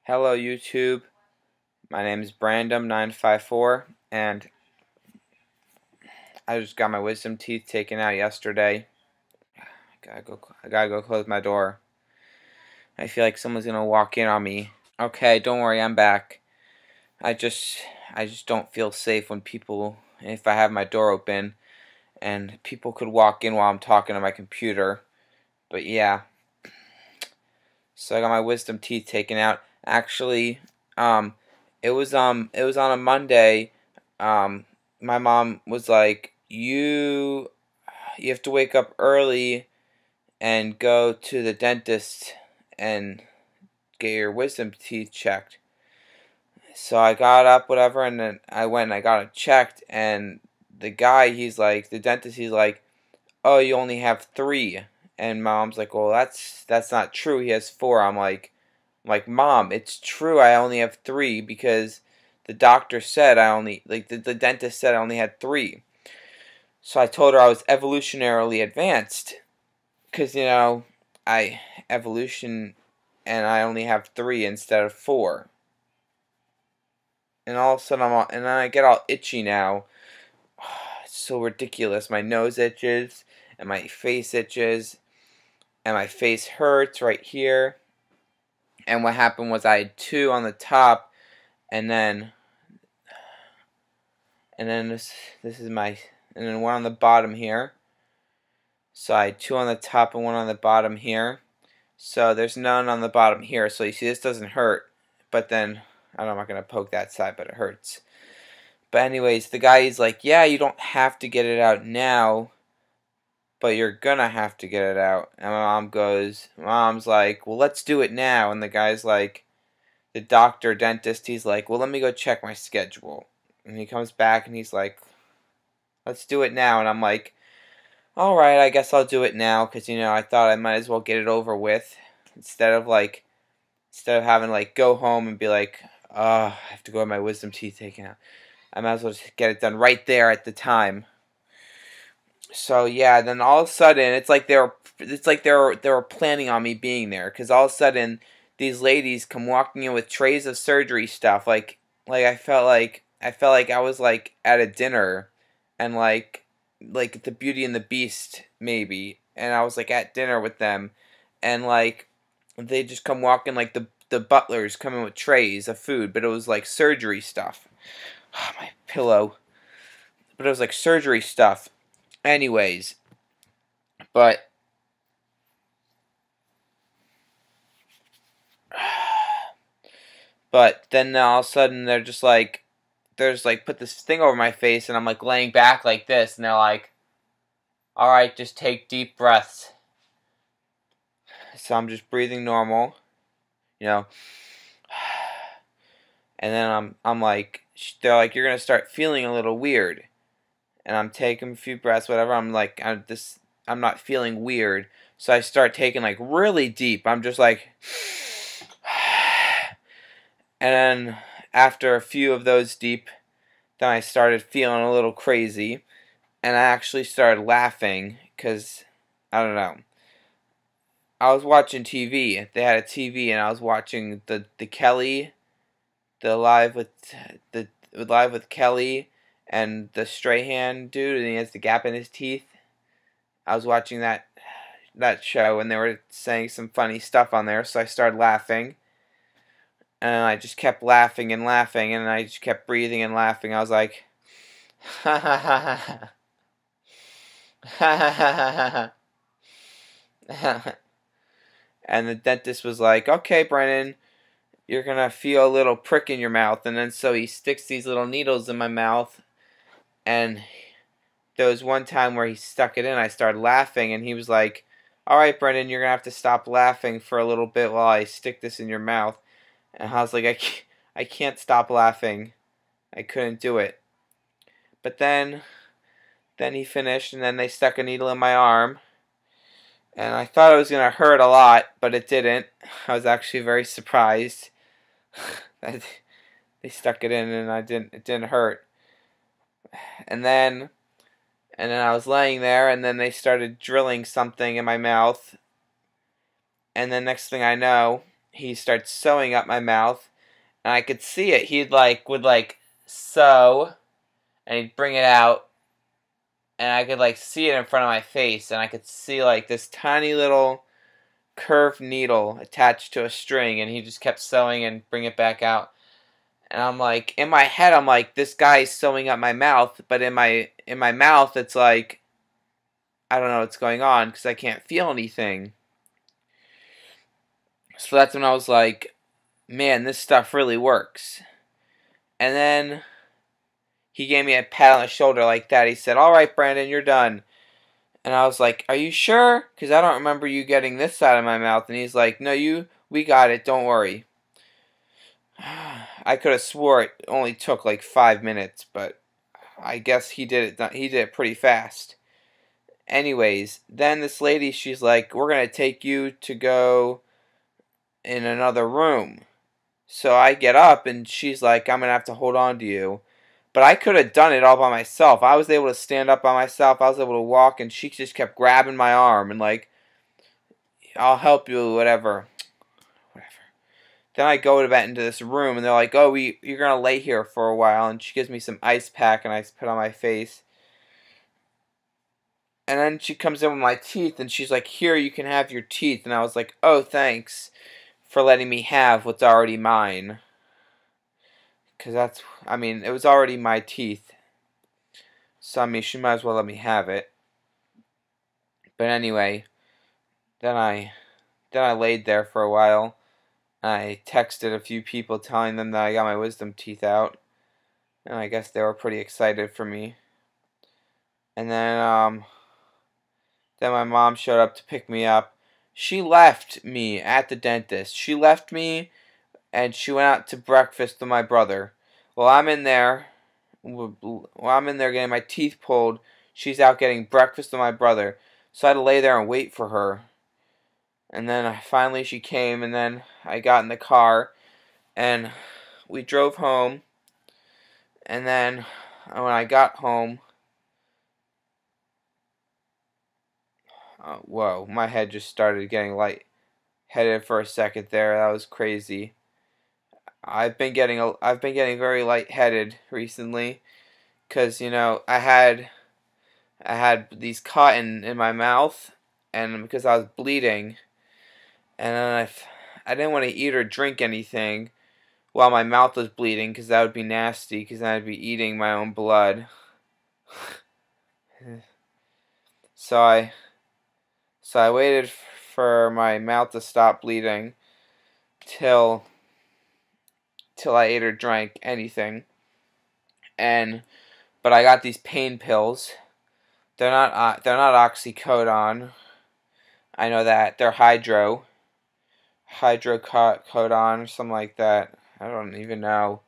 Hello YouTube, my name is Brandom954 and I just got my wisdom teeth taken out yesterday. I gotta go close my door. I feel like someone's gonna walk in on me. Okay, don't worry, I'm back. I just don't feel safe when if I have my door open and people could walk in while I'm talking to my computer. But yeah, so I got my wisdom teeth taken out. Actually, um, it was on a Monday. Um, my mom was like, you have to wake up early and go to the dentist and get your wisdom teeth checked. So I got up, whatever, and then I went and I got it checked. And the dentist, he's like, oh, you only have three. And my mom's like, well, that's not true. He has four. I'm like, Mom, it's true. I only have three because the doctor said the dentist said I only had three. So I told her I was evolutionarily advanced because I evolution and I only have three instead of four. And all of a sudden and then I get all itchy now. It's so ridiculous. My nose itches and my face itches and my face hurts right here. And what happened was I had two on the top, and then this is my, and then one on the bottom here. So I had two on the top and one on the bottom here. So there's none on the bottom here. So you see, this doesn't hurt, but then I'm not gonna poke that side, but it hurts. But anyways, the guy is like, yeah, you don't have to get it out now, but you're gonna have to get it out. And mom's like, well, let's do it now. And the guy's like, the dentist, he's like, well, let me go check my schedule. And he comes back and he's like, let's do it now. And I'm like, alright, I guess I'll do it now, because I thought I might as well get it over with instead of having to go home and be like, oh, I have to go have my wisdom teeth taken out. I might as well just get it done right there at the time. So yeah, then all of a sudden they were planning on me being there, because all of a sudden these ladies come walking in with trays of surgery stuff. I felt like I was at a dinner, and the Beauty and the Beast maybe, and I was at dinner with them, and they just come walking the butlers come in with trays of food, but it was surgery stuff. Oh, my pillow. But it was surgery stuff. Anyways, but then all of a sudden put this thing over my face, and I'm laying back like this, and they're like, alright, just take deep breaths. So I'm just breathing normal, and then they're like, you're gonna start feeling a little weird, and I'm taking a few breaths, whatever. I'm not feeling weird, so I start taking really deep. I'm just and then after a few of those deep, then I started feeling a little crazy, and I actually started laughing because I don't know. I was watching TV. They had a TV, and I was watching the Kelly, the live with Kelly and the Strahan dude, and he has the gap in his teeth. I was watching that show, and they were saying some funny stuff on there, so I started laughing. And I just kept laughing and laughing, and I just kept breathing and laughing. I was like, ha ha ha ha ha ha ha ha. And the dentist was like, okay, Brennan, you're gonna feel a little prick in your mouth. And then so he sticks these little needles in my mouth, and there was one time where he stuck it in, I started laughing, and he was like, alright, Brennan, you're gonna have to stop laughing for a little bit while I stick this in your mouth. And I was like, I can't stop laughing. I couldn't do it. But then he finished, and then they stuck a needle in my arm. And I thought it was going to hurt a lot, but it didn't. I was actually very surprised that they stuck it in, and it didn't hurt. And then I was laying there, and then they started drilling something in my mouth. And then next thing I know, he starts sewing up my mouth, and I could see it. He'd would sew, and he'd bring it out, and I could see it in front of my face, and I could see this tiny little curved needle attached to a string, and he just kept sewing and bring it back out. And I'm like, in my head, I'm like, this guy's sewing up my mouth, but in my mouth, it's like, I don't know what's going on because I can't feel anything. So that's when I was like, man, this stuff really works. And then he gave me a pat on the shoulder like that. He said, all right, Brandon, you're done. And I was like, are you sure? Because I don't remember you getting this side of my mouth. And he's like, no, we got it. Don't worry. I could have swore it only took like 5 minutes, but I guess he did it pretty fast. Anyways, then this lady, she's like, we're going to take you to go in another room. So I get up, and she's like, I'm going to have to hold on to you. But I could have done it all by myself. I was able to stand up by myself. I was able to walk, and she just kept grabbing my arm and like, I'll help you, whatever. Then I go into this room, and they're like, oh, you're going to lay here for a while. And she gives me some ice pack, and I put on my face. And then she comes in with my teeth, and she's like, here, you can have your teeth. And I was like, oh, thanks for letting me have what's already mine. Because it was already my teeth. So, she might as well let me have it. But anyway, then I laid there for a while. I texted a few people telling them that I got my wisdom teeth out. And I guess they were pretty excited for me. And then my mom showed up to pick me up. She left me at the dentist. She left me, and she went out to breakfast with my brother. While I'm in there getting my teeth pulled, she's out getting breakfast with my brother. So I had to lay there and wait for her. And then finally she came, and then I got in the car, and we drove home. And then when I got home, whoa, my head just started getting light-headed for a second there. That was crazy. I've been getting very lightheaded recently, cause I had these cotton in my mouth, and because I was bleeding, and then I didn't want to eat or drink anything while my mouth was bleeding, cause that would be nasty, cause I'd be eating my own blood. So I waited for my mouth to stop bleeding till I ate or drank anything. But I got these pain pills. They're not oxycodone. I know that. They're hydrocodone or something like that. I don't even know.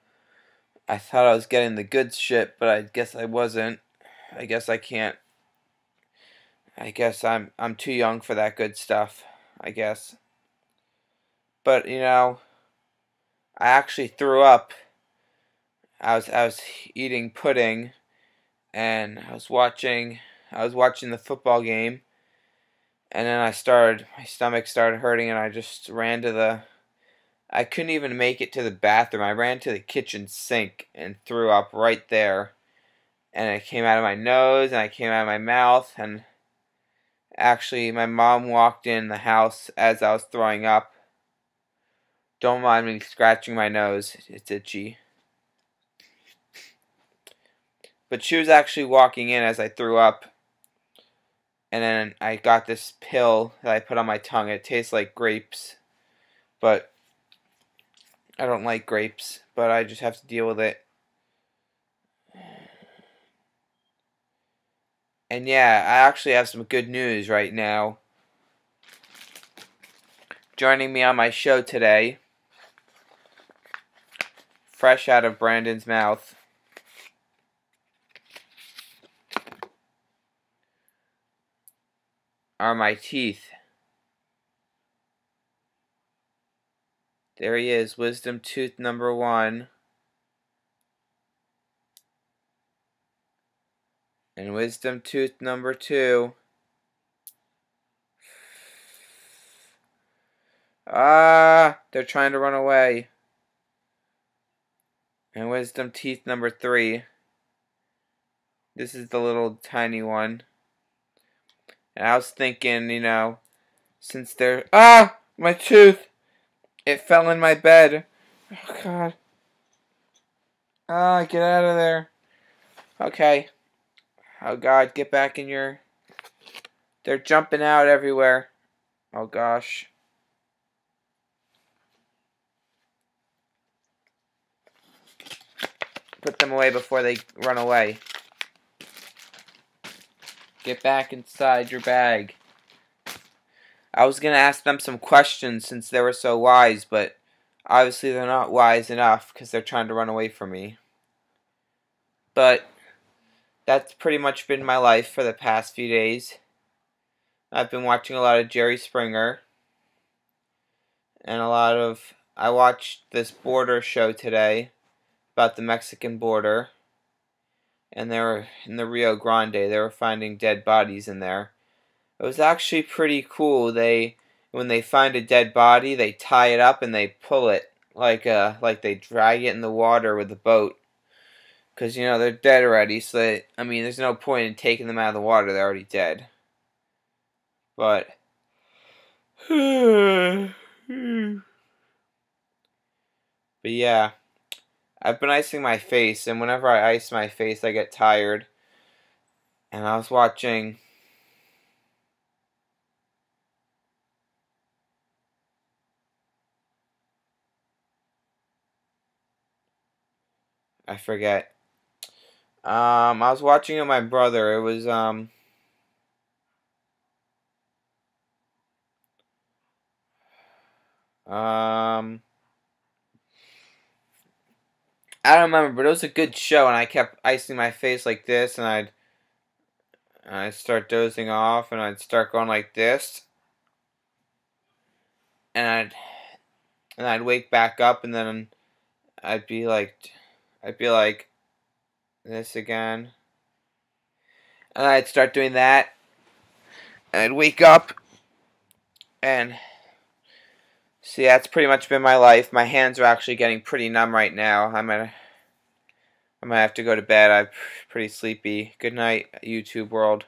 I thought I was getting the good shit, but I guess I wasn't. I guess I can't. I guess I'm too young for that good stuff, I guess. But I actually threw up. I was eating pudding, and I was watching the football game, and then my stomach started hurting, and I just ran I couldn't even make it to the bathroom. I ran to the kitchen sink and threw up right there. And it came out of my nose, and it came out of my mouth, and actually my mom walked in the house as I was throwing up. Don't mind me scratching my nose, it's itchy. But she was actually walking in as I threw up. And then I got this pill that I put on my tongue. It tastes like grapes. But I don't like grapes, but I just have to deal with it. And yeah, I actually have some good news right now. Joining me on my show today, fresh out of Brandon's mouth, are my teeth. There he is, wisdom tooth number 1. And wisdom tooth number 2. Ah, they're trying to run away. And wisdom teeth number 3. This is the little tiny one. And I was thinking, you know, since they're... Ah! My tooth! It fell in my bed. Oh, God. Ah, get out of there. Okay. Oh, God, get back in your... They're jumping out everywhere. Oh, gosh. Put them away before they run away. Get back inside your bag. I was going to ask them some questions since they were so wise, but obviously they're not wise enough because they're trying to run away from me. But that's pretty much been my life for the past few days. I've been watching a lot of Jerry Springer. And I watched this border show today about the Mexican border. And they were in the Rio Grande. They were finding dead bodies in there. It was actually pretty cool. When they find a dead body, they tie it up and they pull it like they drag it in the water with a boat. Because, you know, they're dead already, so there's no point in taking them out of the water. They're already dead. But yeah, I've been icing my face, and whenever I ice my face, I get tired. And I was watching... I forget. I was watching it with my brother. It was, I don't remember, but it was a good show, and I kept icing my face like this, and I'd start dozing off, and I'd start going like this, and I'd wake back up, and then I'd be like this again, and I'd start doing that, and I'd wake up, and see, that's pretty much been my life. My hands are actually getting pretty numb right now. I might have to go to bed. I'm pretty sleepy. Good night, YouTube world.